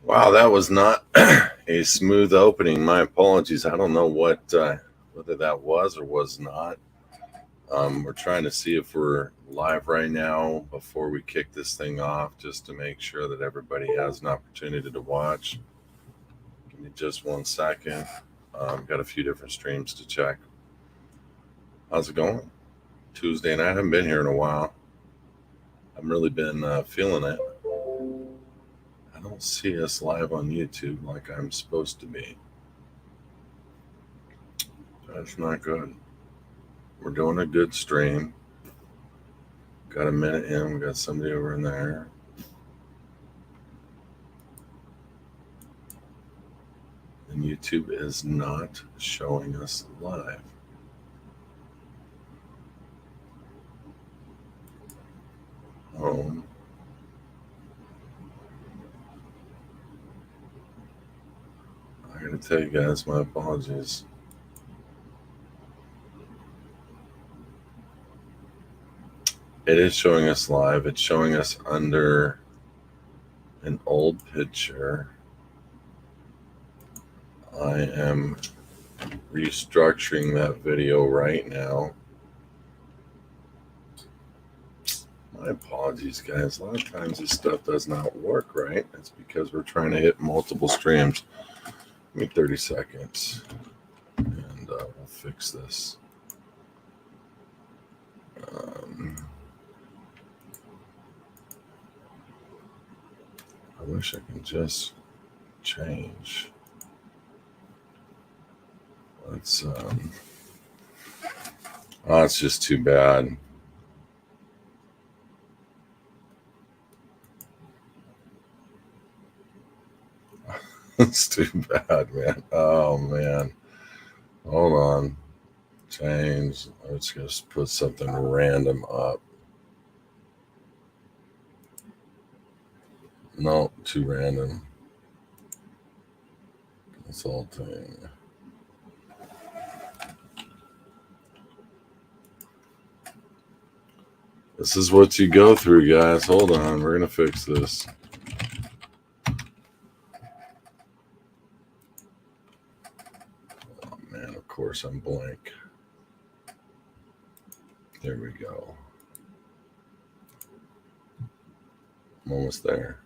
Wow, that was not a smooth opening. My apologies. I don't know whether that was or was not. We're trying to see if we're live right now before we kick this thing off, just to make sure that everybody has an opportunity to watch. Give me just 1 second. Got a few different streams to check. How's it going? Tuesday night. I haven't been here in a while. I've really been feeling it. I don't see us live on YouTube like I'm supposed to be. That's not good. We're doing a good stream. Got a minute in. We got somebody over in there. And YouTube is not showing us live. Home. I gotta tell you guys, my apologies. It is showing us live. It's showing us under an old picture. I am restructuring that video right now. My apologies, guys. A lot of times this stuff does not work right. It's because we're trying to hit multiple streams. Give me 30 seconds and we'll fix this. I wish I could just change. Let's oh, it's just too bad. It's too bad, man. Oh man. Hold on. Change. Let's just put something random up. No, too random. Consulting. This is what you go through, guys. Hold on. We're going to fix this. Oh, man, of course I'm blank. There we go. I'm almost there.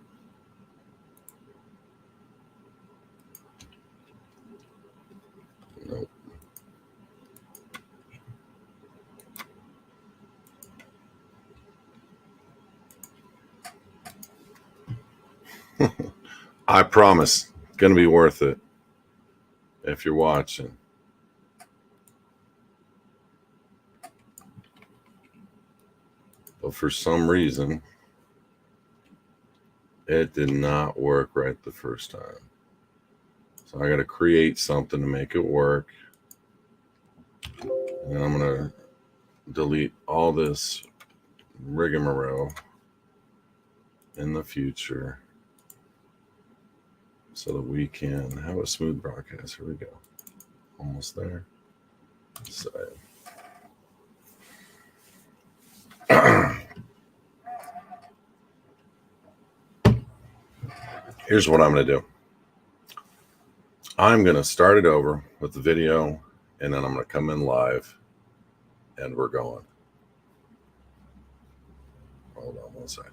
Nope. I promise, it's going to be worth it if you're watching. But for some reason, it did not work right the first time. So I got to create something to make it work. And I'm going to delete all this rigmarole in the future so that we can have a smooth broadcast. Here we go. Almost there. Save. Here's what I'm going to do. I'm going to start it over with the video, and then I'm going to come in live, and we're going. Hold on 1 second.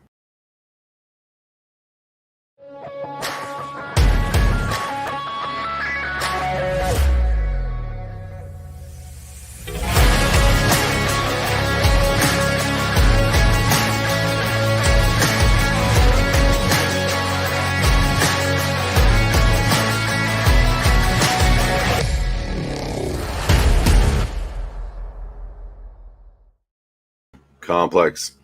Complex.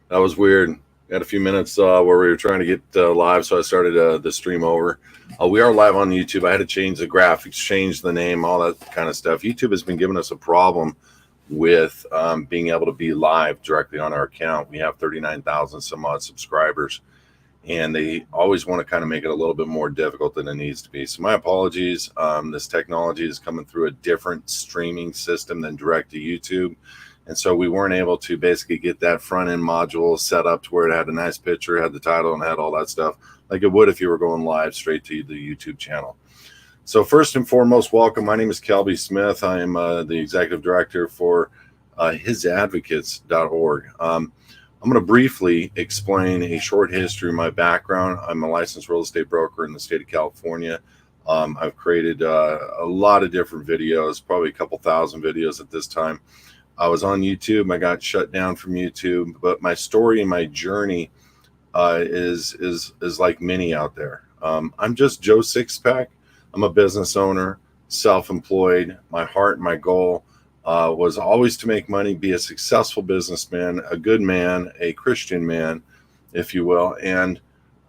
That was weird. Got a few minutes where we were trying to get live, so I started the stream over. We are live on YouTube. I had to change the graphics, change the name, all that kind of stuff. YouTube has been giving us a problem with being able to be live directly on our account. We have 39,000 some odd subscribers, and they always want to kind of make it a little bit more difficult than it needs to be. So my apologies. This technology is coming through a different streaming system than direct to YouTube. And so we weren't able to basically get that front end module set up to where it had a nice picture, had the title, and had all that stuff like it would if you were going live straight to the YouTube channel. So first and foremost, welcome. My name is Kelby Smith. I am the executive director for HISadvocates.org. I'm going to briefly explain a short history of my background. I'm a licensed real estate broker in the state of California. I've created a lot of different videos, probably a couple thousand videos at this time. I was on YouTube. I got shut down from YouTube, but my story and my journey is like many out there. I'm just Joe Sixpack. I'm a business owner, self-employed. My heart, my goal was always to make money, be a successful businessman, a good man, a Christian man, if you will. And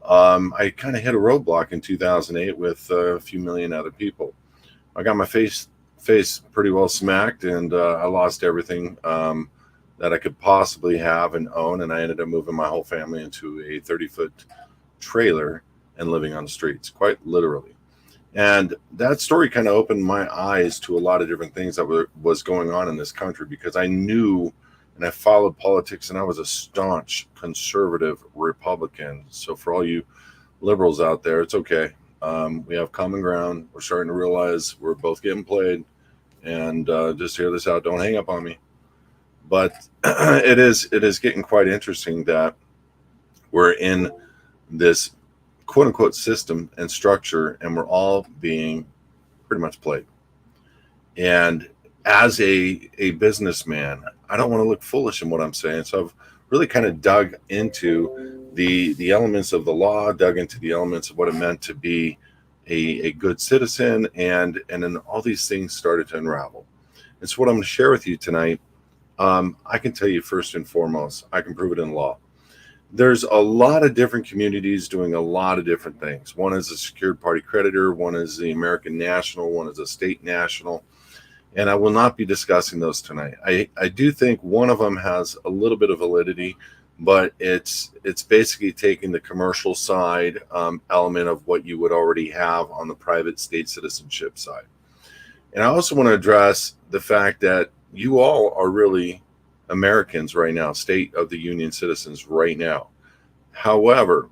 I kind of hit a roadblock in 2008 with a few million other people. I got my face pretty well smacked, and I lost everything that I could possibly have and own. And I ended up moving my whole family into a 30-foot trailer and living on the streets, quite literally. And that story kind of opened my eyes to a lot of different things that was going on in this country, because I knew and I followed politics, and I was a staunch conservative Republican. So for all you liberals out there, it's okay. We have common ground. We're starting to realize we're both getting played, and just hear this out. Don't hang up on me. But it is getting quite interesting that we're in this quote unquote system and structure, and we're all being pretty much played. And as a businessman, I don't want to look foolish in what I'm saying. So I've really kind of dug into the elements of the law, dug into the elements of what it meant to be a good citizen, and then all these things started to unravel. And so what I'm going to share with you tonight, I can tell you first and foremost, I can prove it in law. There's a lot of different communities doing a lot of different things. One is a secured party creditor, one is the American National, one is a state national, and I will not be discussing those tonight. I do think one of them has a little bit of validity, but it's basically taking the commercial side element of what you would already have on the private state citizenship side. And I also want to address the fact that you all are really Americans right now, State of the Union citizens right now. However,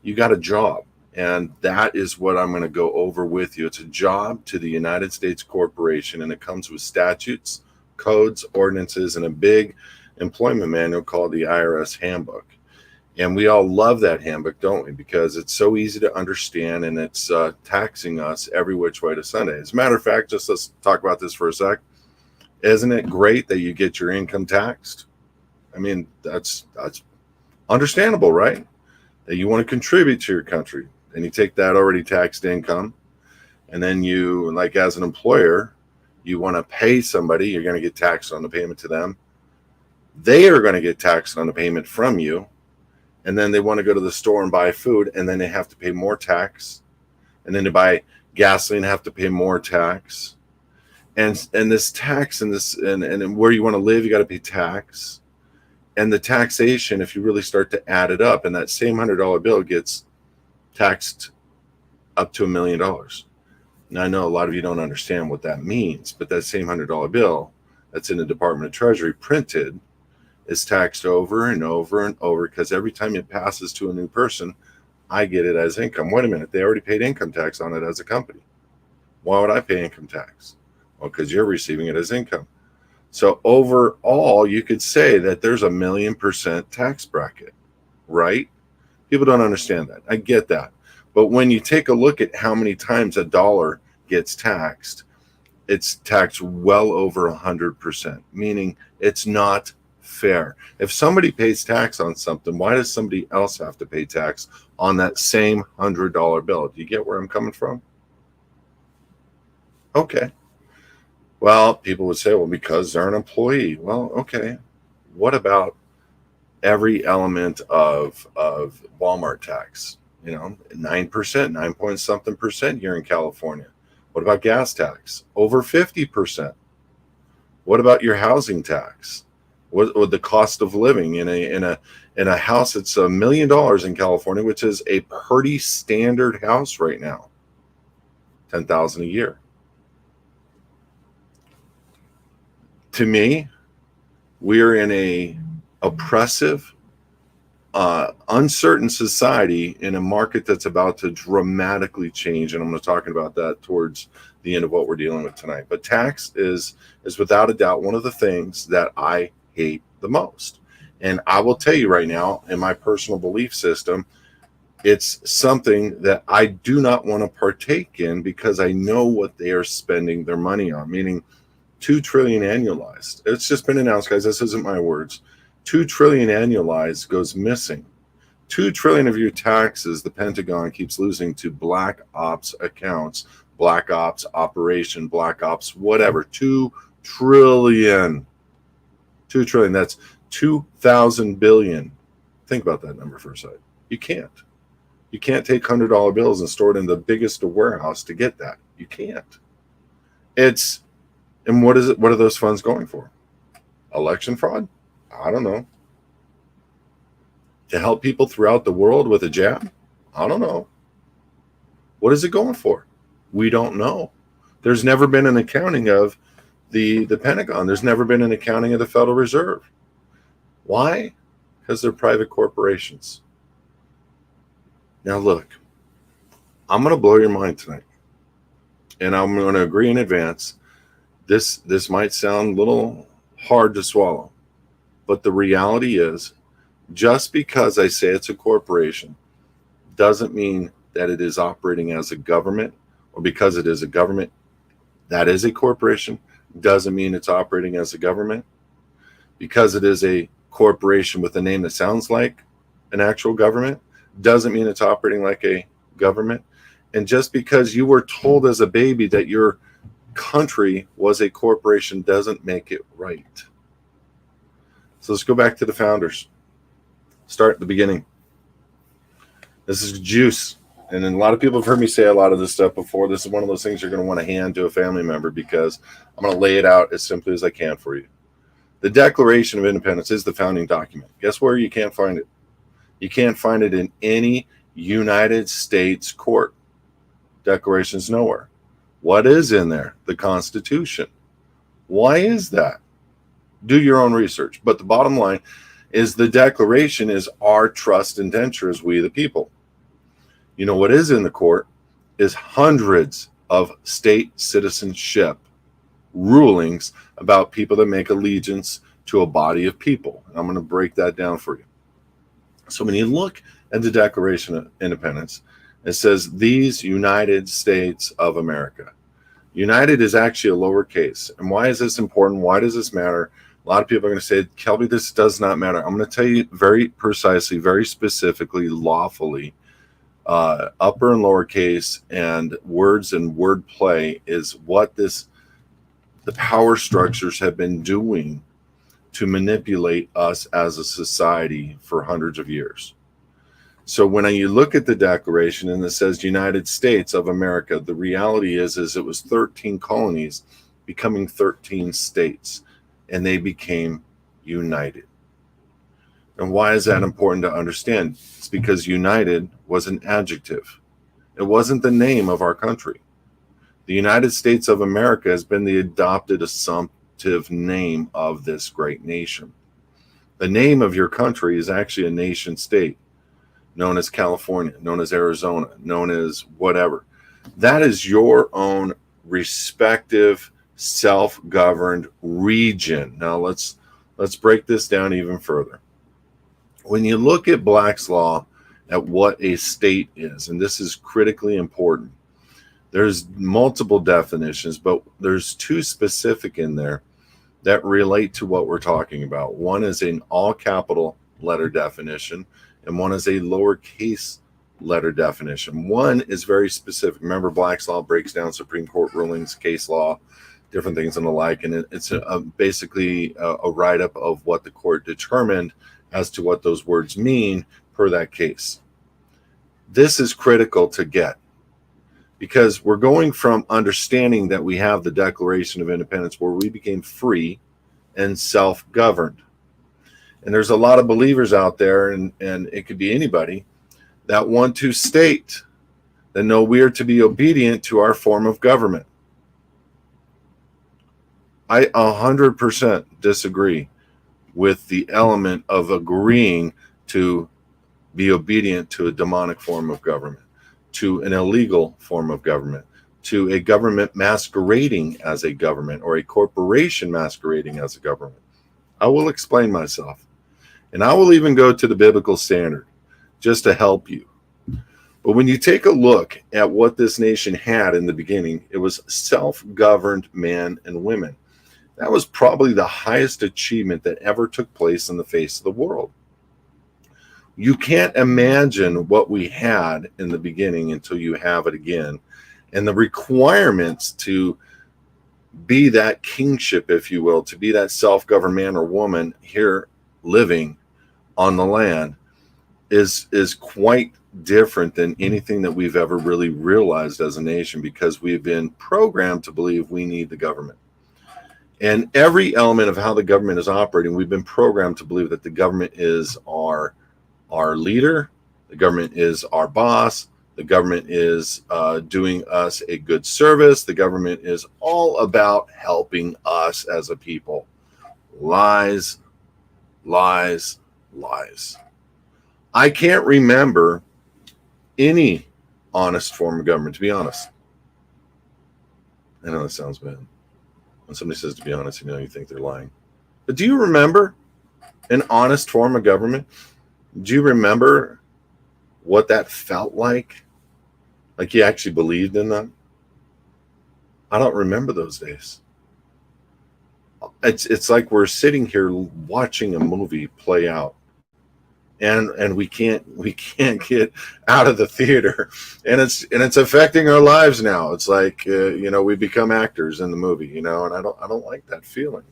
you got a job, and that is what I'm going to go over with you. It's a job to the United States corporation, and it comes with statutes, codes, ordinances, and a big employment manual called the IRS handbook. And we all love that handbook, don't we? Because it's so easy to understand, and it's taxing us every which way to Sunday. As a matter of fact, just let's talk about this for a sec. Isn't it great that you get your income taxed? I mean, that's understandable, right? That you want to contribute to your country, and you take that already taxed income, and then you, like as an employer, you want to pay somebody, you're going to get taxed on the payment to them. They are going to get taxed on the payment from you, and then they want to go to the store and buy food, and then they have to pay more tax, and then to buy gasoline, have to pay more tax. And this tax and this and where you want to live, you got to pay tax. And the taxation, if you really start to add it up, and that same $100 bill gets taxed up to $1 million. Now, I know a lot of you don't understand what that means, but that same $100 bill that's in the Department of Treasury printed is taxed over and over and over, because every time it passes to a new person, I get it as income. Wait a minute, they already paid income tax on it as a company. Why would I pay income tax? Well, because you're receiving it as income. So overall, you could say that there's 1,000,000% tax bracket, right? People don't understand that. I get that. But when you take a look at how many times a dollar gets taxed, it's taxed well over 100%, meaning it's not fair. If somebody pays tax on something, why does somebody else have to pay tax on that same $100 bill? Do you get where I'm coming from? Okay. Well, people would say, well, because they're an employee. Well, okay. What about every element of Walmart tax? 9%, 9 point something percent here in California. What about gas tax? Over 50%. What about your housing tax? What the cost of living in a house that's $1 million in California, which is a pretty standard house right now, $10,000 a year. To me, We're in a oppressive, uncertain society in a market that's about to dramatically change, and I'm going to talk about that towards the end of what we're dealing with tonight. But tax is without a doubt one of the things that I hate the most. And I will tell you right now, in my personal belief system, it's something that I do not want to partake in because I know what they are spending their money on, meaning 2 trillion annualized. It's just been announced, guys. This isn't my words. 2 trillion annualized goes missing. 2 trillion of your taxes, the Pentagon keeps losing to black ops accounts, black ops operation, black ops, whatever. 2 trillion. 2 trillion. That's 2,000 billion. Think about that number for a second. You can't. You can't take $100 bills and store it in the biggest warehouse to get that. You can't. And what is it? What are those funds going for? Election fraud? I don't know. To help people throughout the world with a jab? I don't know. What is it going for? We don't know. There's never been an accounting of the Pentagon. There's never been an accounting of the Federal Reserve. Why? Because they're private corporations. Now look, I'm going to blow your mind tonight. And I'm going to agree in advance. This might sound a little hard to swallow. But the reality is, just because I say it's a corporation doesn't mean that it is operating as a government, or because it is a government that is a corporation doesn't mean it's operating as a government. Because it is a corporation with a name that sounds like an actual government doesn't mean it's operating like a government. And just because you were told as a baby that your country was a corporation doesn't make it right. So let's go back to the founders. Start at the beginning. This is juice. And then a lot of people have heard me say a lot of this stuff before. This is one of those things you're going to want to hand to a family member because I'm going to lay it out as simply as I can for you. The Declaration of Independence is the founding document. Guess where you can't find it? You can't find it in any United States court. Declaration's nowhere. What is in there? The Constitution. Why is that? Do your own research. But the bottom line is the Declaration is our trust indenture as we the people. You know what is in the court is hundreds of state citizenship rulings about people that make allegiance to a body of people. And I'm going to break that down for you. So when you look at the Declaration of Independence, it says these United States of America. United is actually a lowercase. And why is this important? Why does this matter? A lot of people are going to say, Kelby, this does not matter. I'm going to tell you very precisely, very specifically, lawfully, upper and lowercase and words and wordplay is what the power structures have been doing to manipulate us as a society for hundreds of years. So when you look at the Declaration and it says United States of America, the reality is it was 13 colonies becoming 13 states, and they became united. And why is that important to understand? It's because united was an adjective. It wasn't the name of our country. The United States of America has been the adopted assumptive name of this great nation. The name of your country is actually a nation state, known as California, known as Arizona, known as whatever. That is your own respective self-governed region. Now let's break this down even further. When you look at Black's Law at what a state is, and this is critically important, there's multiple definitions, but there's two specific in there that relate to what we're talking about. One is an all capital letter definition, and one is a lowercase letter definition. One is very specific. Remember, Black's Law breaks down Supreme Court rulings, case law, different things and the like, and it's basically a write-up of what the court determined as to what those words mean per that case. This is critical to get because we're going from understanding that we have the Declaration of Independence where we became free and self-governed. And there's a lot of believers out there, and it could be anybody, that want to state that no, we are to be obedient to our form of government. I 100% disagree with the element of agreeing to be obedient to a demonic form of government, to an illegal form of government, to a government masquerading as a government, or a corporation masquerading as a government. I will explain myself. And I will even go to the biblical standard just to help you. But when you take a look at what this nation had in the beginning, it was self-governed men and women. That was probably the highest achievement that ever took place in the face of the world. You can't imagine what we had in the beginning until you have it again. And the requirements to be that kingship, if you will, to be that self-governed man or woman here living on the land is quite different than anything that we've ever really realized as a nation, because we've been programmed to believe we need the government. And every element of how the government is operating, we've been programmed to believe that the government is our leader, the government is our boss, the government is doing us a good service, the government is all about helping us as a people. Lies, lies, lies. I can't remember any honest form of government, to be honest. I know that sounds bad. When somebody says to be honest, you think they're lying. But do you remember an honest form of government? Do you remember what that felt like? Like you actually believed in them? I don't remember those days. It's like we're sitting here watching a movie play out. And we can't get out of the theater, and it's affecting our lives now. It's like we become actors in the movie, and I don't like that feeling.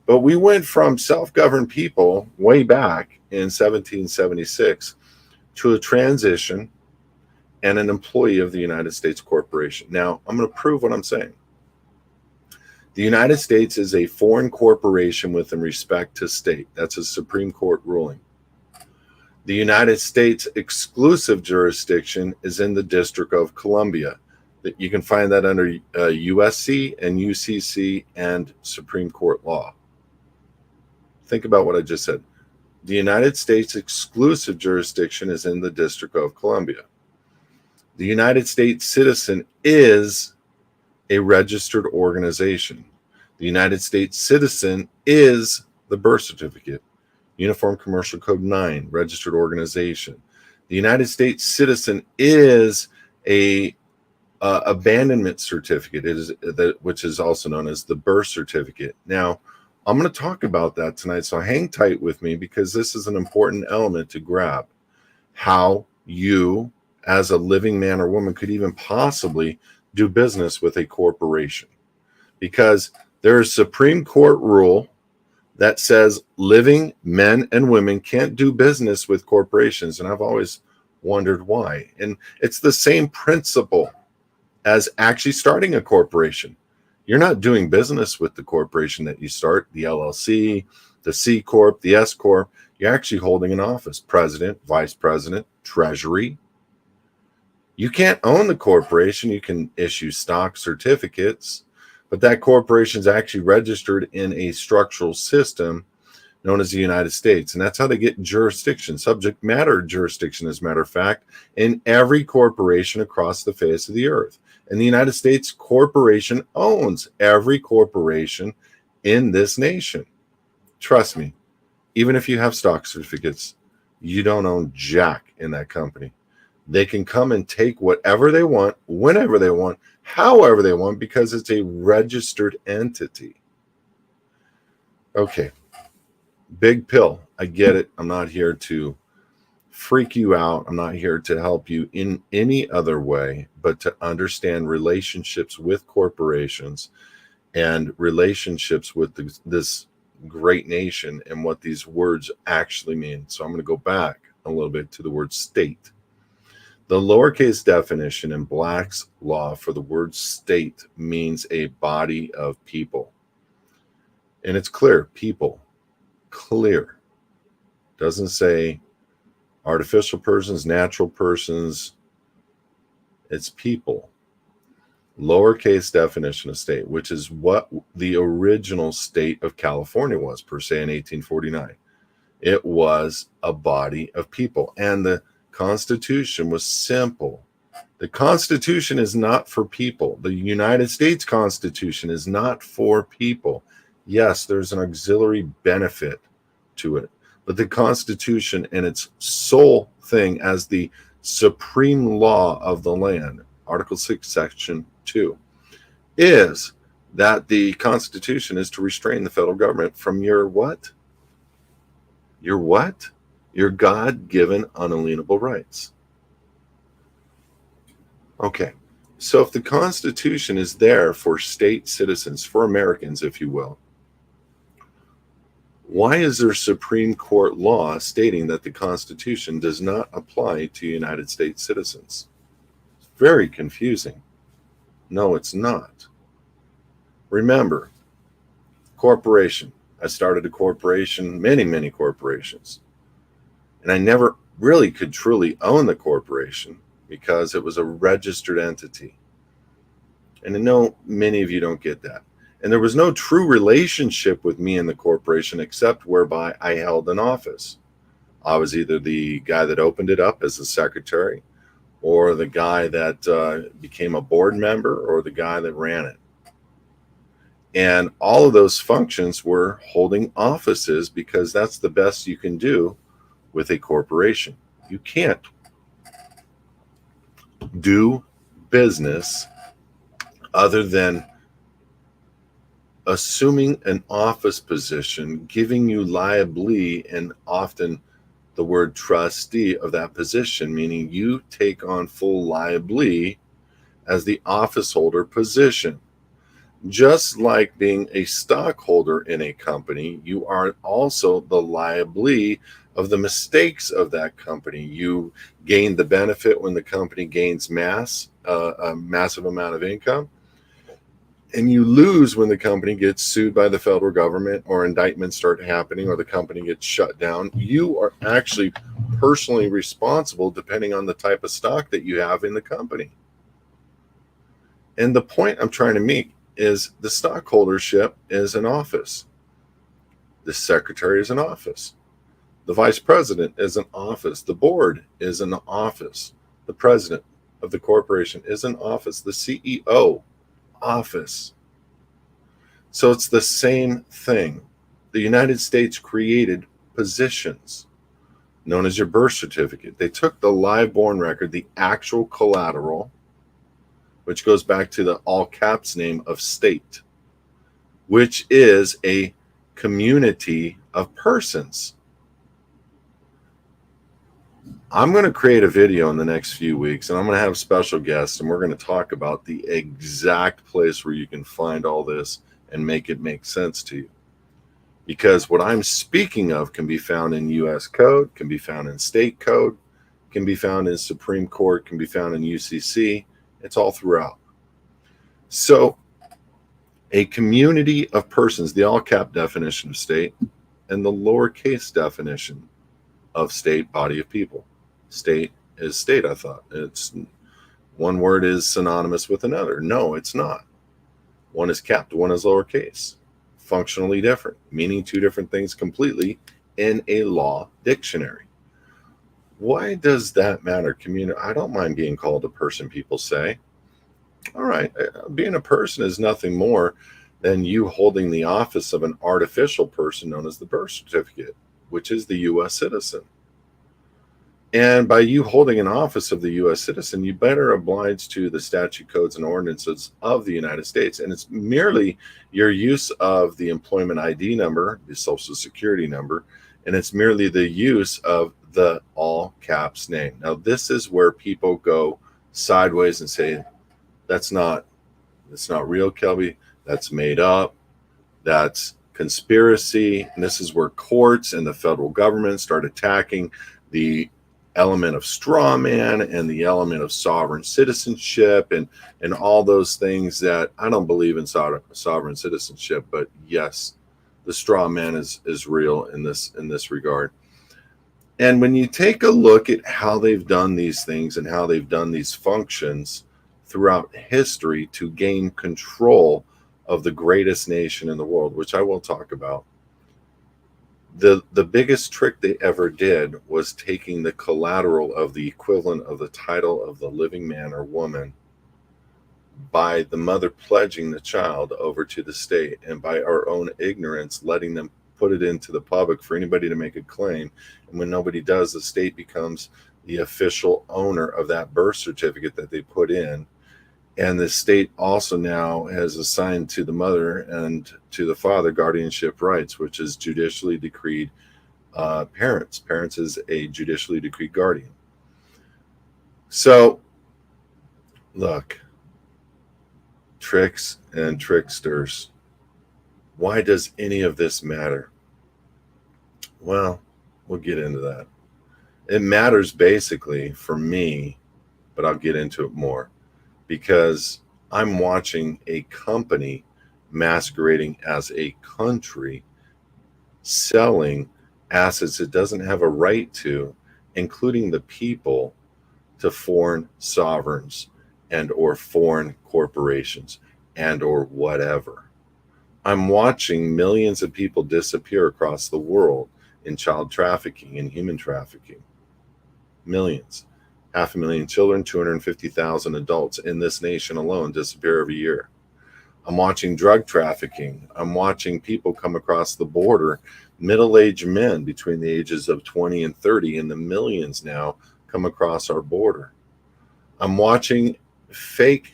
But we went from self-governed people way back in 1776 to a transition and an employee of the United States Corporation. Now, I'm going to prove what I'm saying. The United States is a foreign corporation with respect to state. That's a Supreme Court ruling. The United States exclusive jurisdiction is in the District of Columbia. You can find that under USC and UCC and Supreme Court law. Think about what I just said. The United States exclusive jurisdiction is in the District of Columbia. The United States citizen is a registered organization. The United States citizen is the birth certificate. Uniform Commercial Code 9, registered organization. The United States citizen is a abandonment certificate, which is also known as the birth certificate. Now, I'm going to talk about that tonight, so hang tight with me, because this is an important element to grab. How you, as a living man or woman, could even possibly do business with a corporation. Because there's a Supreme Court rule that says living men and women can't do business with corporations. And I've always wondered why. And it's the same principle as actually starting a corporation. You're not doing business with the corporation that you start, the LLC, the C Corp, the S Corp. You're actually holding an office, president, vice president, treasury. You can't own the corporation. You can issue stock certificates, but that corporation is actually registered in a structural system known as the United States. And that's how they get jurisdiction, subject matter jurisdiction, as a matter of fact, in every corporation across the face of the earth. And the United States corporation owns every corporation in this nation. Trust me, even if you have stock certificates, you don't own jack in that company. They can come and take whatever they want, whenever they want, however they want, because it's a registered entity. Okay, big pill. I get it. I'm not here to freak you out. I'm not here to help you in any other way, but to understand relationships with corporations and relationships with this great nation and what these words actually mean. So I'm going to go back a little bit to the word state. The lowercase definition in Black's law for the word state means a body of people. And it's clear, people, clear. Doesn't say artificial persons, natural persons. It's people. lowercase definition of state, which is what the original state of California was, per se, in 1849. It was a body of people, and the Constitution was simple. The Constitution is not for people. The United States Constitution is not for people. Yes, there's an auxiliary benefit to it, but the Constitution and its sole thing as the supreme law of the land, Article 6, Section 2, is that the Constitution is to restrain the federal government from your what? Your what? Your God-given unalienable rights. Okay, so if the Constitution is there for state citizens, for Americans, if you will, why is there Supreme Court law stating that the Constitution does not apply to United States citizens? It's very confusing. No, it's not. Remember, corporation. I started a corporation, many corporations, and I never really could truly own the corporation because it was a registered entity. And I know many of you don't get that. And there was no true relationship with me and the corporation except whereby I held an office. I was either the guy that opened it up as a secretary, or the guy that became a board member, or the guy that ran it. And all of those functions were holding offices because that's the best you can do with a corporation. You can't do business other than assuming an office position, giving you liability, and often the word trustee of that position, meaning you take on full liability as the office holder position. Just like being a stockholder in a company, you are also the liability of the mistakes of that company. You gain the benefit when the company gains a massive amount of income, and you lose when the company gets sued by the federal government, or indictments start happening, or the company gets shut down. You are actually personally responsible depending on the type of stock that you have in the company. And the point I'm trying to make is the stockholdership is an office. The secretary is an office. The vice president is an office. The board is an office. The president of the corporation is an office. The CEO, office. So it's the same thing. The United States created positions known as your birth certificate. They took the live born record, the actual collateral, which goes back to the all caps name of state, which is a community of persons. I'm going to create a video in the next few weeks, and I'm going to have special guests, and we're going to talk about the exact place where you can find all this and make it make sense to you. Because what I'm speaking of can be found in U.S. code, can be found in state code, can be found in Supreme Court, can be found in UCC. It's all throughout. So a community of persons, the all cap definition of state, and the lowercase definition of state, body of people. State is state, I thought. It's one word is synonymous with another. No, it's not. One is capped, one is lowercase. Functionally different, meaning two different things completely in a law dictionary. Why does that matter? I don't mind being called a person, people say. All right, being a person is nothing more than you holding the office of an artificial person known as the birth certificate, which is the U.S. citizen. And by you holding an office of the U.S. citizen, you better oblige to the statute, codes, and ordinances of the United States. And it's merely your use of the employment ID number, the Social Security number, and it's merely the use of the all caps name. Now, this is where people go sideways and say, that's not real, Kelby. That's made up. That's conspiracy. And this is where courts and the federal government start attacking the element of straw man and the element of sovereign citizenship and all those things that I don't believe in sovereign citizenship, but yes, the straw man is real in this regard. And when you take a look at how they've done these things and how they've done these functions throughout history to gain control of the greatest nation in the world, which I will talk about. The biggest trick they ever did was taking the collateral of the equivalent of the title of the living man or woman by the mother pledging the child over to the state, and by our own ignorance letting them put it into the public for anybody to make a claim. And when nobody does, the state becomes the official owner of that birth certificate that they put in. And the state also now has assigned to the mother and to the father guardianship rights, which is judicially decreed parents. Parents is a judicially decreed guardian. So, look, tricks and tricksters. Why does any of this matter? Well, we'll get into that. It matters basically for me, but I'll get into it more, because I'm watching a company masquerading as a country selling assets it doesn't have a right to, including the people, to foreign sovereigns and or foreign corporations and or whatever. I'm watching millions of people disappear across the world in child trafficking and human trafficking. Millions. 500,000 children, 250,000 adults in this nation alone disappear every year. I'm watching drug trafficking. I'm watching people come across the border, middle-aged men between the ages of 20 and 30, in the millions now come across our border. I'm watching fake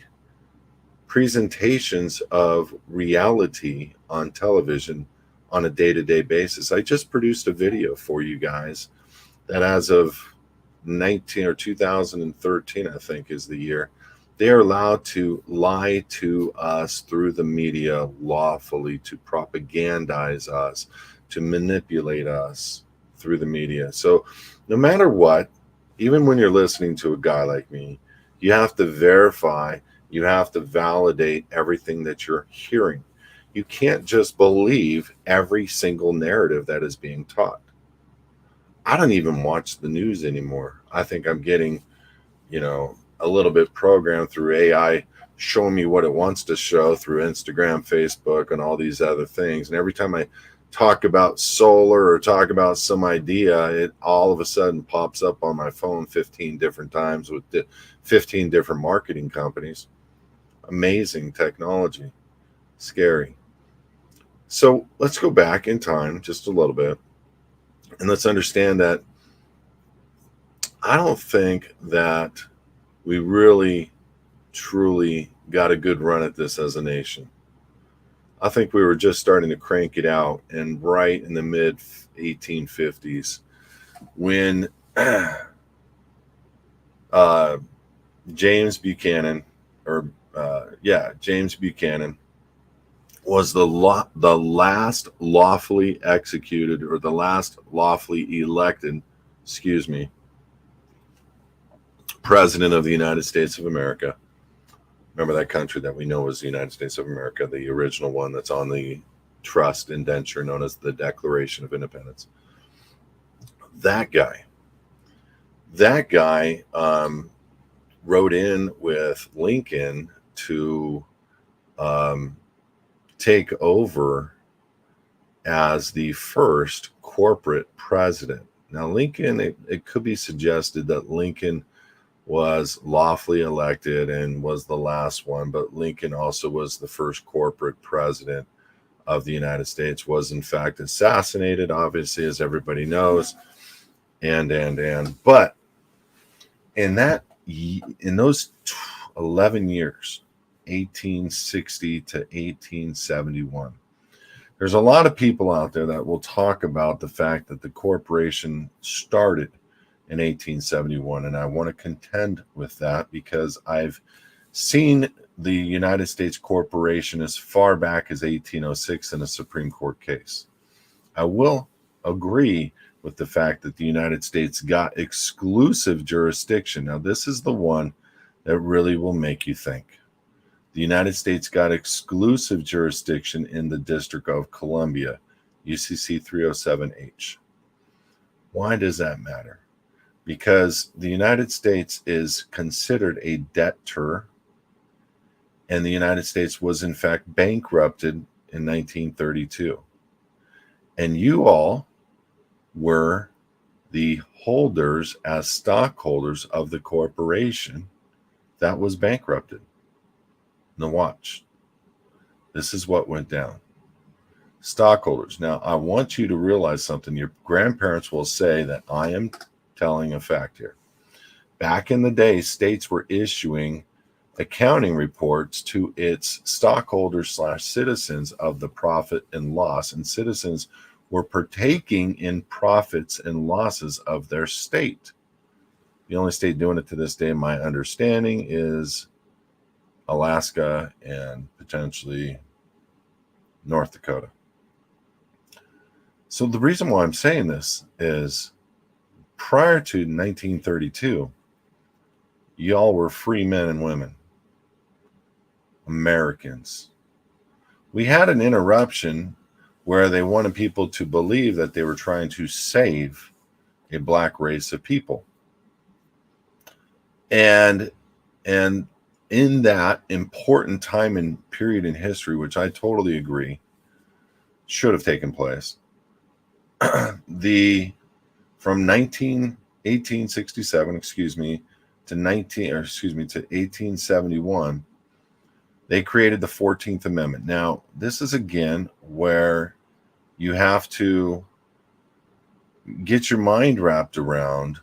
presentations of reality on television on a day-to-day basis. I just produced a video for you guys that as of 2013, I think is the year, they are allowed to lie to us through the media lawfully, to propagandize us, to manipulate us through the media. So no matter what, even when you're listening to a guy like me, you have to verify, you have to validate everything that you're hearing. You can't just believe every single narrative that is being taught. I don't even watch the news anymore. I think I'm getting, a little bit programmed through AI, showing me what it wants to show through Instagram, Facebook, and all these other things. And every time I talk about solar or talk about some idea, it all of a sudden pops up on my phone 15 different times with 15 different marketing companies. Amazing technology. Scary. So let's go back in time just a little bit, and let's understand that I don't think that we really, truly got a good run at this as a nation. I think we were just starting to crank it out, and right in the mid 1850s, when James Buchanan was the last lawfully executed, or the last lawfully elected, president of the United States of America. Remember that country that we know as the United States of America, the original one that's on the trust indenture known as the Declaration of Independence. That guy wrote in with Lincoln to take over as the first corporate president. Now, Lincoln, it could be suggested that Lincoln was lawfully elected and was the last one, but Lincoln also was the first corporate president of the United States, was in fact assassinated, obviously, as everybody knows, but in those 11 years, 1860 to 1871, there's a lot of people out there that will talk about the fact that the corporation started in 1871, and I want to contend with that because I've seen the United States Corporation as far back as 1806 in a Supreme Court case. I will agree with the fact that the United States got exclusive jurisdiction. Now, this is the one that really will make you think. The United States got exclusive jurisdiction in the District of Columbia, UCC 307H. Why does that matter? Because the United States is considered a debtor And the United States was in fact bankrupted in 1932. And you all were the holders as stockholders of the corporation that was bankrupted. Now watch. This is what went down. Stockholders. Now, I want you to realize something. Your grandparents will say that I am telling a fact here. Back in the day, states were issuing accounting reports to its stockholders / citizens of the profit and loss, and citizens were partaking in profits and losses of their state. The only state doing it to this day, my understanding, is Alaska and potentially North Dakota. So the reason why I'm saying this is prior to 1932, y'all were free men and women, Americans. We had an interruption where they wanted people to believe that they were trying to save a black race of people. And in that important time and period in history, which I totally agree should have taken place, from 1867, to 1871, they created the 14th Amendment. Now, this is again where you have to get your mind wrapped around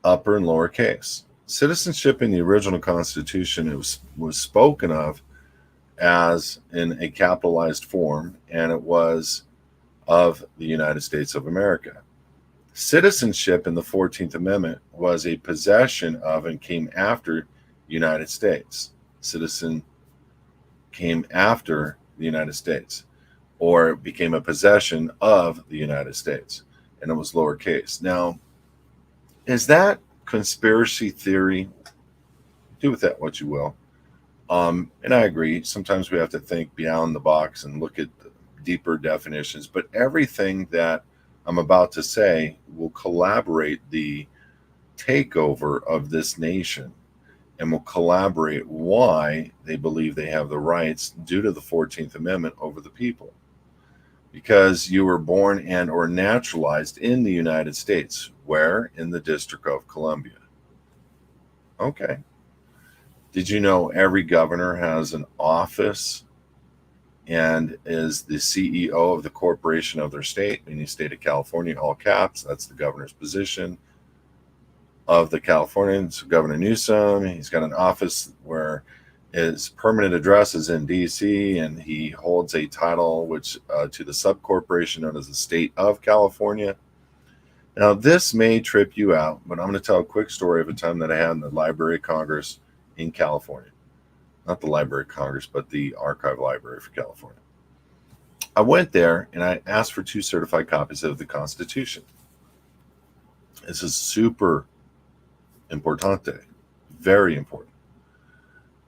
upper and lower case. Citizenship in the original Constitution was spoken of as in a capitalized form, and it was of the United States of America. Citizenship in the 14th Amendment was a possession of and came after the United States. Citizen came after the United States, or became a possession of the United States, and it was lowercase. Now, is that conspiracy theory? Do with that what you will. And I agree. Sometimes we have to think beyond the box and look at deeper definitions, but everything that I'm about to say will collaborate the takeover of this nation and will collaborate why they believe they have the rights due to the 14th Amendment over the people. Because you were born and or naturalized in the United States. Where? In the District of Columbia. Okay. Did you know every governor has an office and is the CEO of the corporation of their state? In the state of California, all caps, that's the governor's position of the Californians. Governor Newsom, he's got an office where his permanent address is in DC, and he holds a title which to the subcorporation known as the state of California. Now, this may trip you out, but I'm going to tell a quick story of a time that I had in the Library of Congress in California. Not the Library of Congress, but the Archive Library for California. I went there and I asked for 2 certified copies of the Constitution. This is super importante, very important.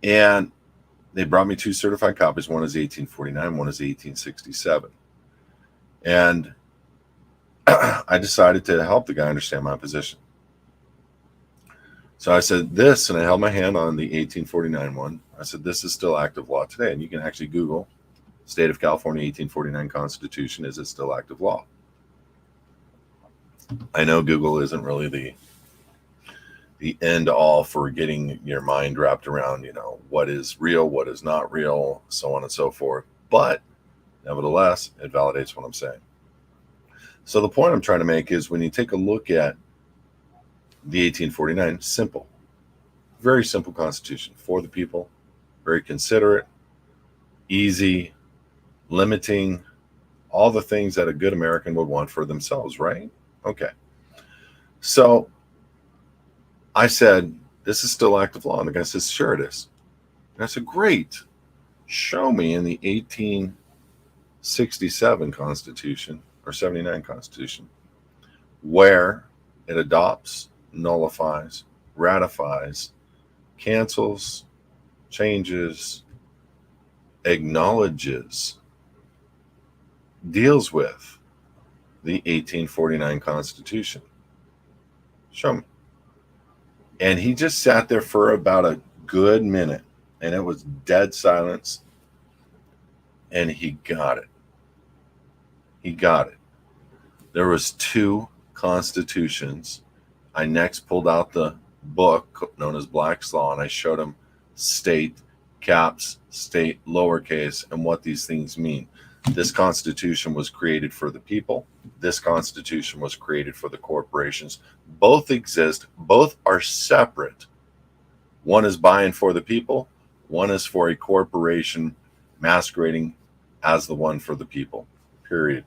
And they brought me 2 certified copies. One is 1849, one is 1867. And I decided to help the guy understand my position. So I said this, and I held my hand on the 1849 one. I said, this is still active law today. And you can actually Google State of California 1849 Constitution. Is it still active law? I know Google isn't really the end all for getting your mind wrapped around, what is real, what is not real, so on and so forth. But nevertheless, it validates what I'm saying. So the point I'm trying to make is when you take a look at the 1849, simple, very simple Constitution for the people, very considerate, easy, limiting all the things that a good American would want for themselves, right? Okay. So I said, this is still active law. And the guy says, sure it is. And I said, great. Show me in the 1867 Constitution or 79 Constitution where it adopts, nullifies, ratifies, cancels, changes, acknowledges, deals with the 1849 Constitution. Show me. And he just sat there for about a good minute, and it was dead silence, and he got it. He got it. There was 2 constitutions. I next pulled out the book known as Black's Law, and I showed him state, caps, state, lowercase, and what these things mean. This Constitution was created for the people. This Constitution was created for the corporations. Both exist. Both are separate. One is by and for the people. One is for a corporation masquerading as the one for the people. Period.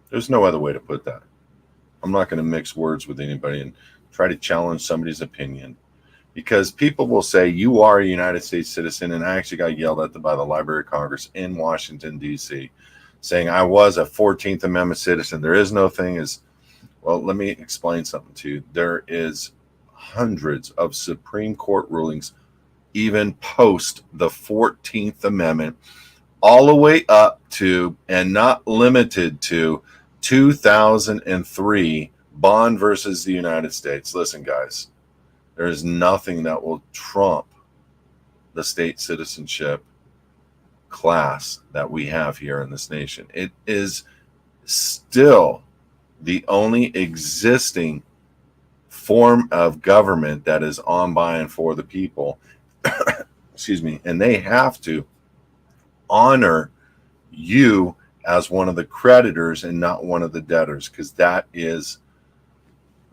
There's no other way to put that. I'm not going to mix words with anybody and try to challenge somebody's opinion, because people will say you are a United States citizen. And I actually got yelled at by the Library of Congress in Washington, D.C., saying I was a 14th Amendment citizen. There is no thing as, well, let me explain something to you. There is hundreds of Supreme Court rulings, even post the 14th Amendment, all the way up to, and not limited to, 2003 Bond versus the United States. Listen, guys, there is nothing that will trump the state citizenship class that we have here in this nation. It is still the only existing form of government that is on, by, and for the people. Excuse me. And they have to honor you as one of the creditors and not one of the debtors, because that is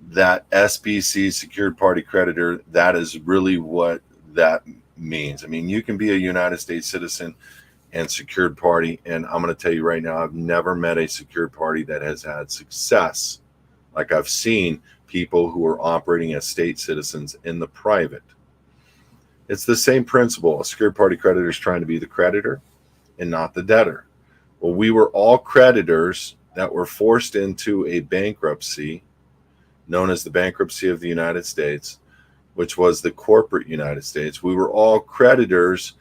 that SPC, secured party creditor. That is really what that means. I mean, you can be a United States citizen and secured party, and I'm going to tell you right now, I've never met a secured party that has had success like I've seen people who are operating as state citizens in the private. It's the same principle. A secured party creditor is trying to be the creditor and not the debtor. Well, we were all creditors that were forced into a bankruptcy known as the bankruptcy of the United States, which was the corporate United States. We were all creditors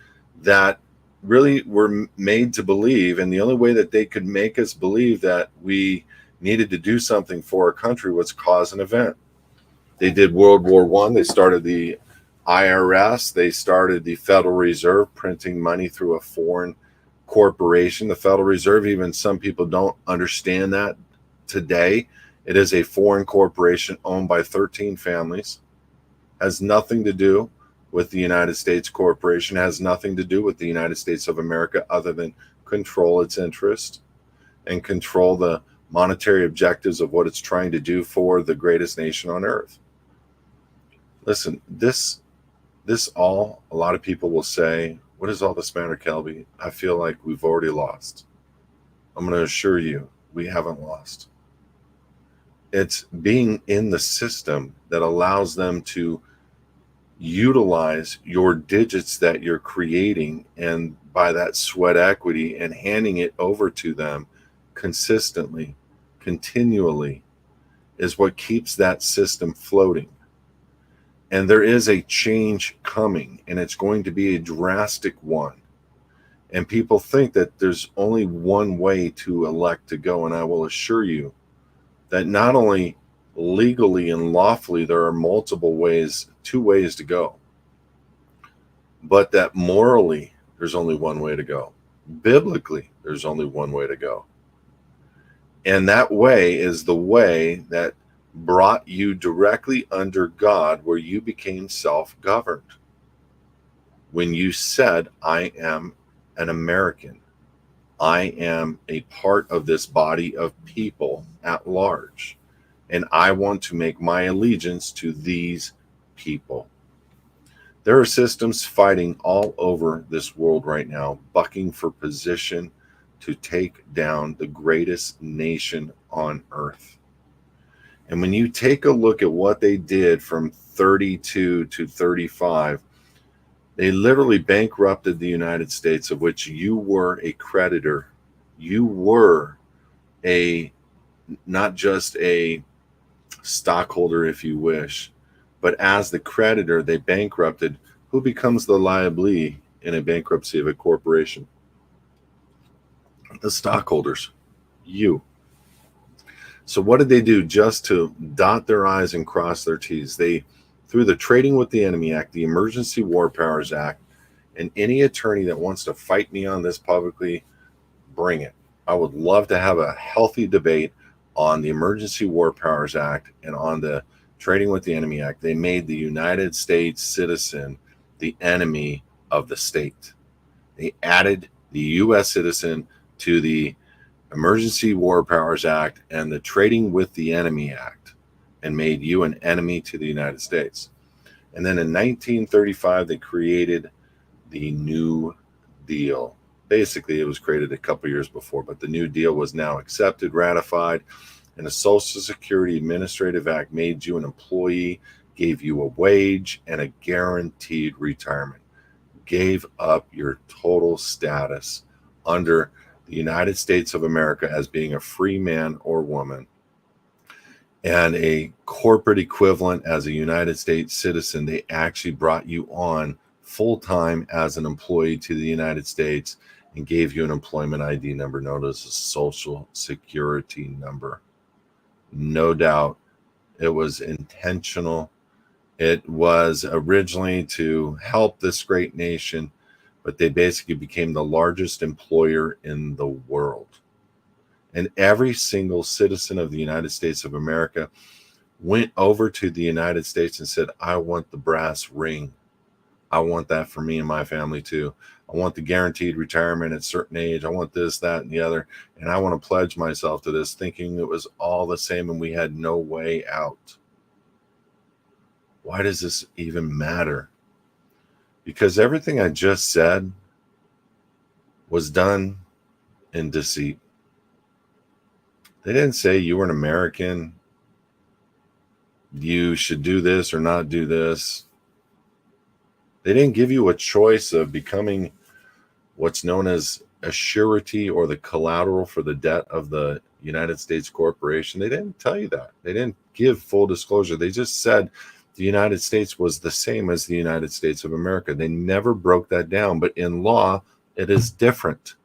that really were made to believe, and the only way that they could make us believe that we needed to do something for our country was cause an event. They did World War I. They started the IRS. They started the Federal Reserve, printing money through a foreign corporation. The Federal Reserve, even some people don't understand that today. It is a foreign corporation owned by 13 families. Has nothing to do with the United States corporation, has nothing to do with the United States of America other than control its interest and control the monetary objectives of what it's trying to do for the greatest nation on earth. Listen, this all, a lot of people will say, what does all this matter, Kelby? I feel like we've already lost. I'm going to assure you, we haven't lost. It's being in the system that allows them to utilize your digits that you're creating, and by that sweat equity, and handing it over to them consistently, continually, is what keeps that system floating. And there is a change coming, and it's going to be a drastic one. And people think that there's only one way to elect to go, and I will assure you that not only legally and lawfully there are multiple ways, 2 ways to go, but that morally there's only one way to go. Biblically, there's only one way to go. And that way is the way that brought you directly under God, where you became self-governed. When you said, I am an American, I am a part of this body of people at large, and I want to make my allegiance to these people. There are systems fighting all over this world right now, bucking for position to take down the greatest nation on earth. And when you take a look at what they did from 32 to 35, they literally bankrupted the United States, of which you were a creditor. You were not just a stockholder, if you wish, but as the creditor, they bankrupted. Who becomes the liability in a bankruptcy of a corporation? The stockholders, you. So what did they do just to dot their I's and cross their T's? They through the Trading with the Enemy Act, the Emergency War Powers Act, and any attorney that wants to fight me on this publicly, bring it. I would love to have a healthy debate on the Emergency War Powers Act and on the Trading with the Enemy Act. They made the United States citizen the enemy of the state. They added the U.S. citizen to the Emergency War Powers Act and the Trading with the Enemy Act and made you an enemy to the United States. And then in 1935, they created the New Deal. Basically, it was created a couple years before, but the New Deal was now accepted, ratified, and the Social Security Administrative Act made you an employee, gave you a wage and a guaranteed retirement, gave up your total status under the United States of America as being a free man or woman and a corporate equivalent as a United States citizen. They actually brought you on full-time as an employee to the United States and gave you an employment ID number known as a Social Security number. No doubt it was intentional. It was originally to help this great nation, but they basically became the largest employer in the world. And every single citizen of the United States of America went over to the United States and said, I want the brass ring. I want that for me and my family too. I want the guaranteed retirement at a certain age. I want this, that, and the other. And I want to pledge myself to this, thinking it was all the same and we had no way out. Why does this even matter? Because everything I just said was done in deceit. They didn't say you were an American, you should do this or not do this. They didn't give you a choice of becoming what's known as a surety or the collateral for the debt of the United States corporation. They didn't tell you that. They didn't give full disclosure. They just said the United States was the same as the United States of America. They never broke that down. But in law, it is different.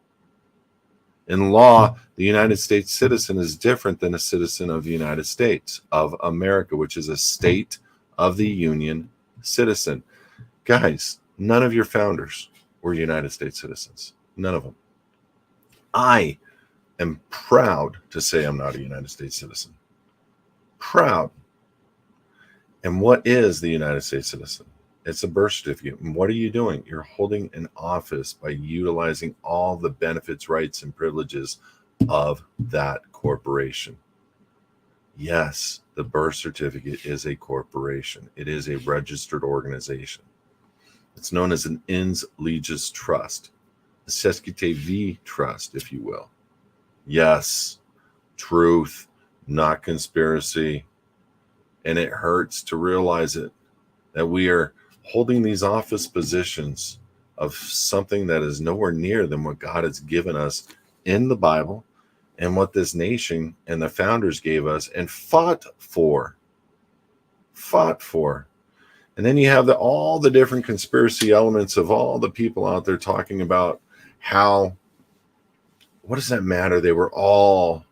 In law, the United States citizen is different than a citizen of the United States of America, which is a state of the Union citizen. Guys, none of your founders were United States citizens. None of them. I am proud to say I'm not a United States citizen. Proud. And what is the United States citizen? It's a birth certificate. And what are you doing? You're holding an office by utilizing all the benefits, rights, and privileges of that corporation. Yes, the birth certificate is a corporation. It is a registered organization. It's known as an Ins Legis Trust, a Cesquite V Trust, if you will. Yes, truth, not conspiracy. And it hurts to realize it, that we are holding these office positions of something that is nowhere near than what God has given us in the Bible and what this nation and the founders gave us and fought for. And then you have all the different conspiracy elements of all the people out there talking about how, what does that matter? They were all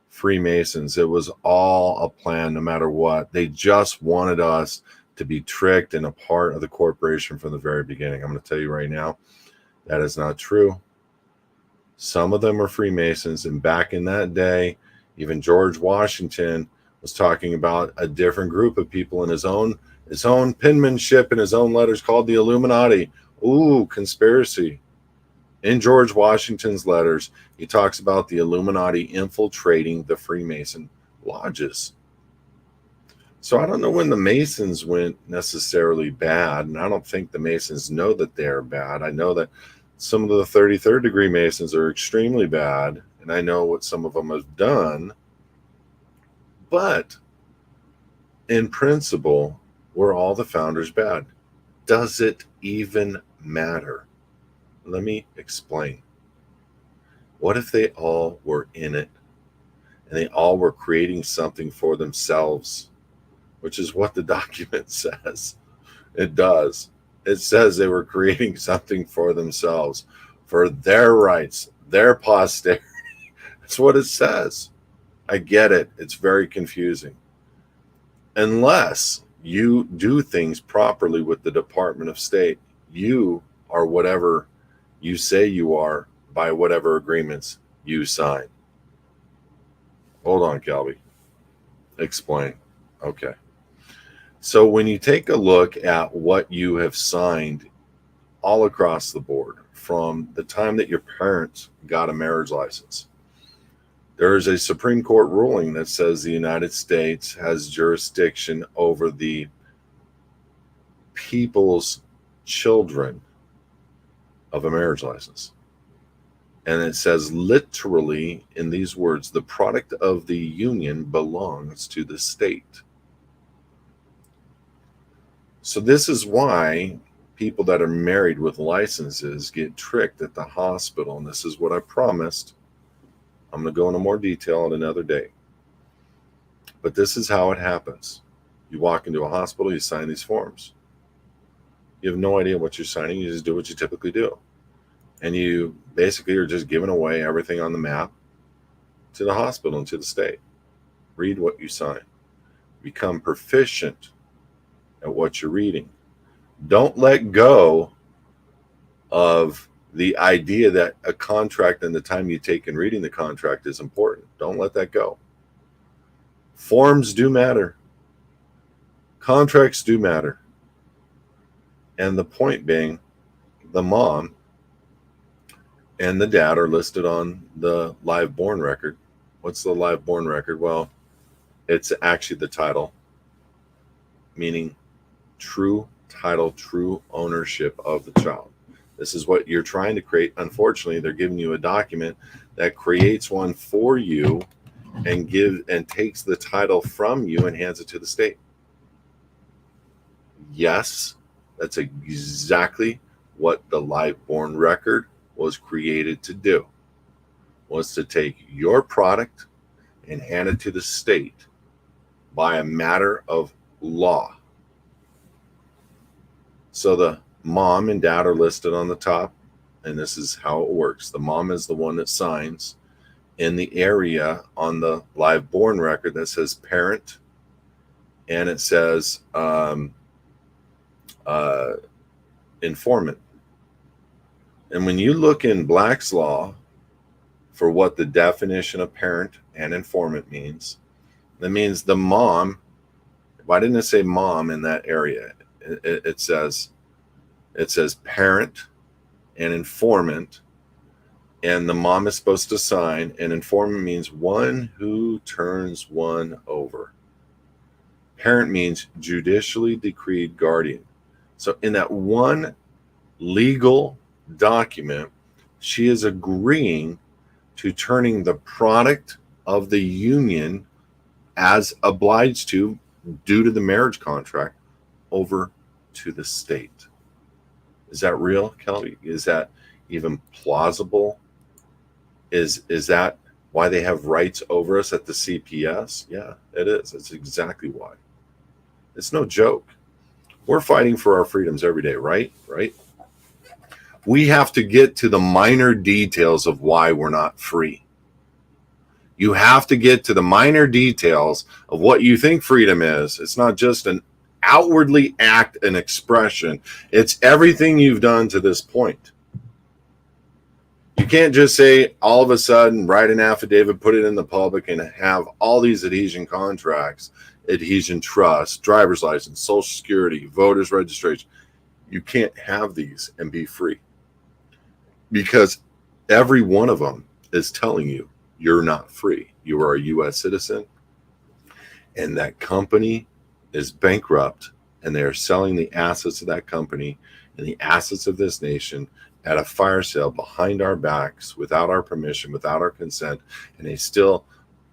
Freemasons. It was all a plan, no matter what. They just wanted us to be tricked and a part of the corporation from the very beginning. I'm going to tell you right now, that is not true. Some of them are Freemasons, and back in that day, even George Washington was talking about a different group of people in his own penmanship in his own letters called the Illuminati. Ooh, conspiracy. In George Washington's letters, he talks about the Illuminati infiltrating the Freemason lodges. So I don't know when the Masons went necessarily bad, and I don't think the Masons know that they're bad. I know that some of the 33rd degree Masons are extremely bad, and I know what some of them have done. But in principle, were all the founders bad? Does it even matter? Let me explain. What if they all were in it and they all were creating something for themselves, which is what the document says? It does. It says they were creating something for themselves, for their rights, their posterity. That's what it says. I get it. It's very confusing. Unless You do things properly with the Department of State. You are whatever you say you are by whatever agreements you sign. Hold on, Kelby. Explain. Okay. So when you take a look at what you have signed all across the board from the time that your parents got a marriage license, there is a Supreme Court ruling that says the United States has jurisdiction over the people's children of a marriage license. And it says literally in these words, the product of the union belongs to the state. So this is why people that are married with licenses get tricked at the hospital. And this is what I promised. I'm going to go into more detail in another day. But this is how it happens. You walk into a hospital, you sign these forms. You have no idea what you're signing. You just do what you typically do. And you basically are just giving away everything on the map to the hospital and to the state. Read what you sign. Become proficient at what you're reading. Don't let go of the idea that a contract and the time you take in reading the contract is important. Don't let that go. Forms do matter. Contracts do matter. And the point being, the mom and the dad are listed on the live born record. What's the live born record? Well, it's actually the title, meaning true title, true ownership of the child. This is what you're trying to create. Unfortunately, they're giving you a document that creates one for you and takes the title from you and hands it to the state. Yes, that's exactly what the live born record was created to do, was to take your product and hand it to the state by a matter of law. So the mom and dad are listed on the top, and this is how it works. The mom is the one that signs in the area on the live born record that says parent, and it says informant. And when you look in Black's Law for what the definition of parent and informant means, that means the mom. Why didn't it say mom in that area? It says parent and informant, and the mom is supposed to sign. And informant means one who turns one over. Parent means judicially decreed guardian. So in that one legal document, she is agreeing to turning the product of the union as obliged to due to the marriage contract over to the state. Is that real, Kelly? Is that even plausible? Is that why they have rights over us at the CPS? Yeah, it is. It's exactly why. It's no joke. We're fighting for our freedoms every day, right? Right? We have to get to the minor details of why we're not free. You have to get to the minor details of what you think freedom is. It's not just an outwardly act and expression. It's everything you've done to this point. You can't just say all of a sudden, write an affidavit, put it in the public, and have all these adhesion contracts, adhesion trust, driver's license, social security, voter's registration. You can't have these and be free, because every one of them is telling you you're not free. You are a U.S. citizen, and that company is bankrupt, and they are selling the assets of that company and the assets of this nation at a fire sale behind our backs, without our permission, without our consent, and they still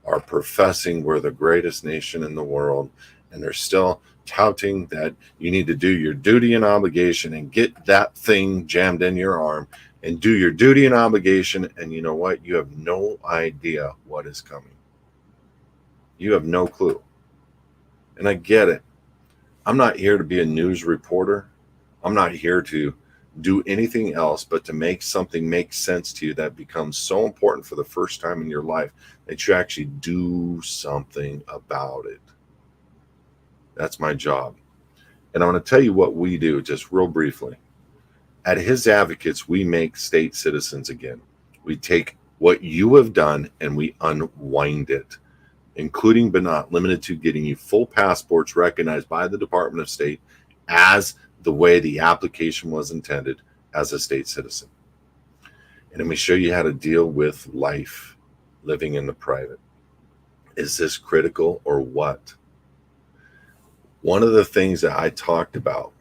are professing we're the greatest nation in the world, and they're still touting that you need to do your duty and obligation and get that thing jammed in your arm and do your duty and obligation, and you know what? You have no idea what is coming. You have no clue. And I get it. I'm not here to be a news reporter. I'm not here to do anything else but to make something make sense to you that becomes so important for the first time in your life that you actually do something about it. That's my job. And I'm going to tell you what we do just real briefly. At His Advocates, we make state citizens again. We take what you have done and we unwind it, including but not limited to getting you full passports recognized by the Department of State as the way the application was intended as a state citizen. And then we show you how to deal with life living in the private. Is this critical or what? One of the things that I talked about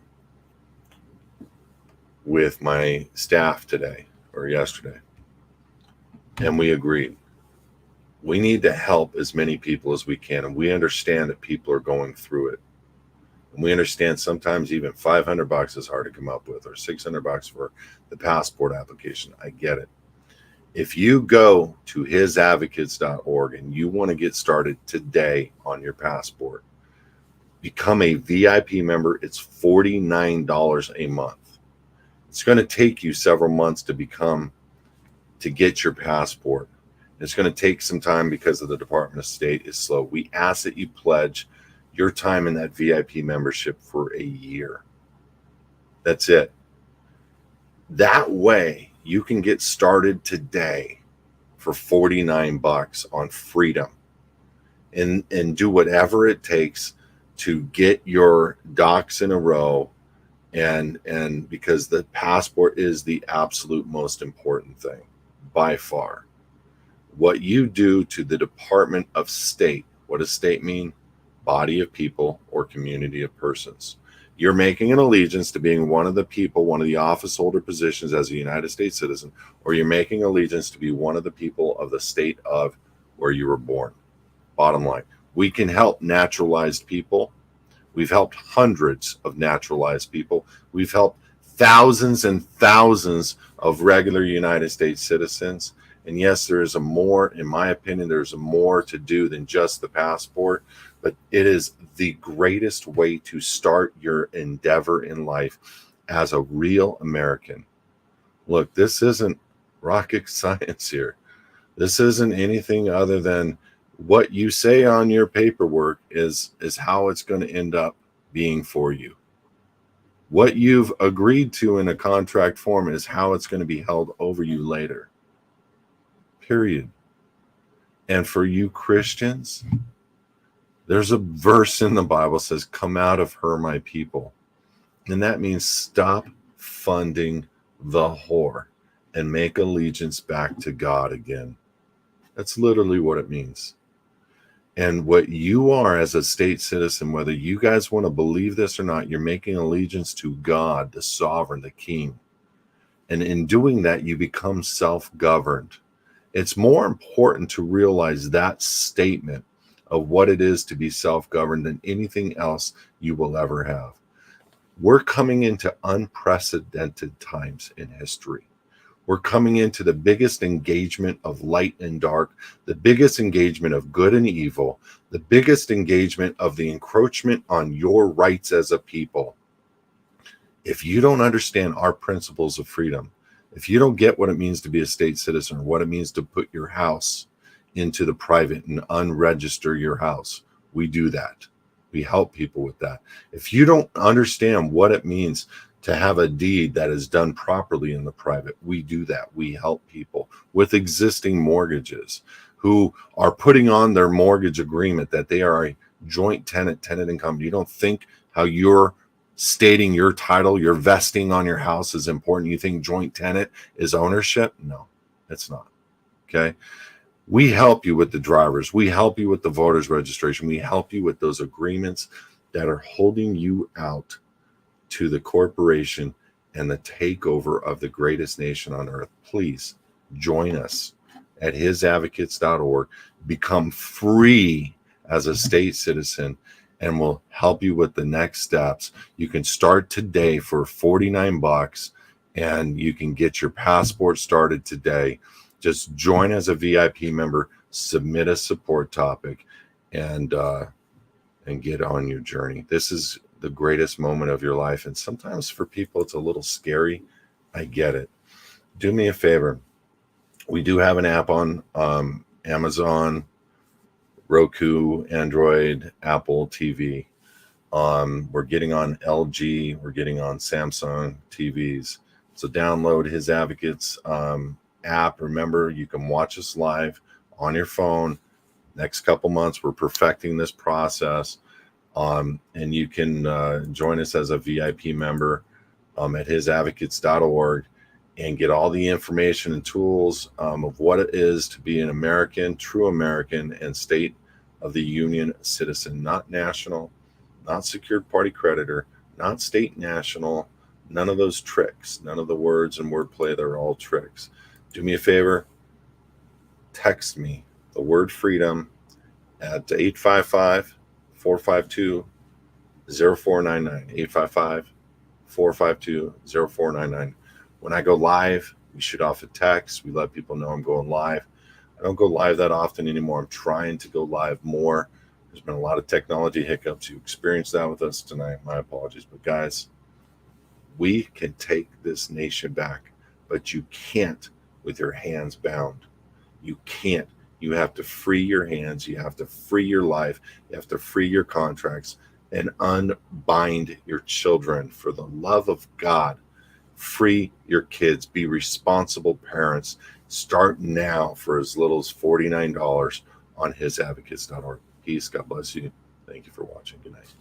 with my staff today or yesterday, and we agreed, we need to help as many people as we can. And we understand that people are going through it. And we understand sometimes even $500 is hard to come up with, or $600 for the passport application. I get it. If you go to hisadvocates.org and you want to get started today on your passport, become a VIP member. It's $49 a month. It's going to take you several months to get your passport. It's going to take some time because of the Department of State is slow. We ask that you pledge your time in that VIP membership for a year. That's it. That way you can get started today for $49 on freedom and do whatever it takes to get your ducks in a row, and because the passport is the absolute most important thing by far. What you do to the Department of State, what does state mean? Body of people or community of persons. You're making an allegiance to being one of the people, one of the office holder positions as a United States citizen, or you're making allegiance to be one of the people of the state of where you were born. Bottom line, we can help naturalized people. We've helped hundreds of naturalized people. We've helped thousands and thousands of regular United States citizens. And yes, there is in my opinion, there's more to do than just the passport, but it is the greatest way to start your endeavor in life as a real American. Look, this isn't rocket science here. This isn't anything other than what you say on your paperwork is how it's going to end up being for you. What you've agreed to in a contract form is how it's going to be held over you later. Period. And for you Christians, there's a verse in the Bible that says, "Come out of her, my people." And that means stop funding the whore and make allegiance back to God again. That's literally what it means. And what you are as a state citizen, whether you guys want to believe this or not, you're making allegiance to God, the sovereign, the king. And in doing that, you become self-governed. It's more important to realize that statement of what it is to be self-governed than anything else you will ever have. We're coming into unprecedented times in history. We're coming into the biggest engagement of light and dark, the biggest engagement of good and evil, the biggest engagement of the encroachment on your rights as a people. If you don't understand our principles of freedom, if you don't get what it means to be a state citizen, or what it means to put your house into the private and unregister your house, we do that. We help people with that. If you don't understand what it means to have a deed that is done properly in the private, we do that. We help people with existing mortgages who are putting on their mortgage agreement that they are a joint tenant income. You don't think how you're stating your title, your vesting on your house is important. You think joint tenant is ownership? No, it's not. Okay. We help you with the drivers. We help you with the voters registration. We help you with those agreements that are holding you out to the corporation and the takeover of the greatest nation on earth. Please join us at hisadvocates.org. Become free as a state citizen, and we'll help you with the next steps. You can start today for $49, and you can get your passport started today. Just join as a VIP member, submit a support topic, and get on your journey. This is the greatest moment of your life. And sometimes for people, it's a little scary. I get it. Do me a favor. We do have an app on Amazon, Roku, Android, Apple TV. We're getting on LG. We're getting on Samsung TVs. So download His Advocates app. Remember, you can watch us live on your phone. Next couple months, we're perfecting this process. And you can join us as a VIP member at hisadvocates.org and get all the information and tools of what it is to be an American, true American, and state of the union citizen, not national, not secured party creditor, not state national, none of those tricks, none of the words and wordplay, they're all tricks. Do me a favor, text me the word freedom at 855-452-0499, 855-452-0499. When I go live, we shoot off a text. We let people know I'm going live. I don't go live that often anymore. I'm trying to go live more. There's been a lot of technology hiccups. You experienced that with us tonight. My apologies. But guys, we can take this nation back, but you can't with your hands bound. You can't. You have to free your hands. You have to free your life. You have to free your contracts and unbind your children. For the love of God, free your kids. Be responsible parents. Start now for as little as $49 on hisadvocates.org. Peace. God bless you. Thank you for watching. Good night.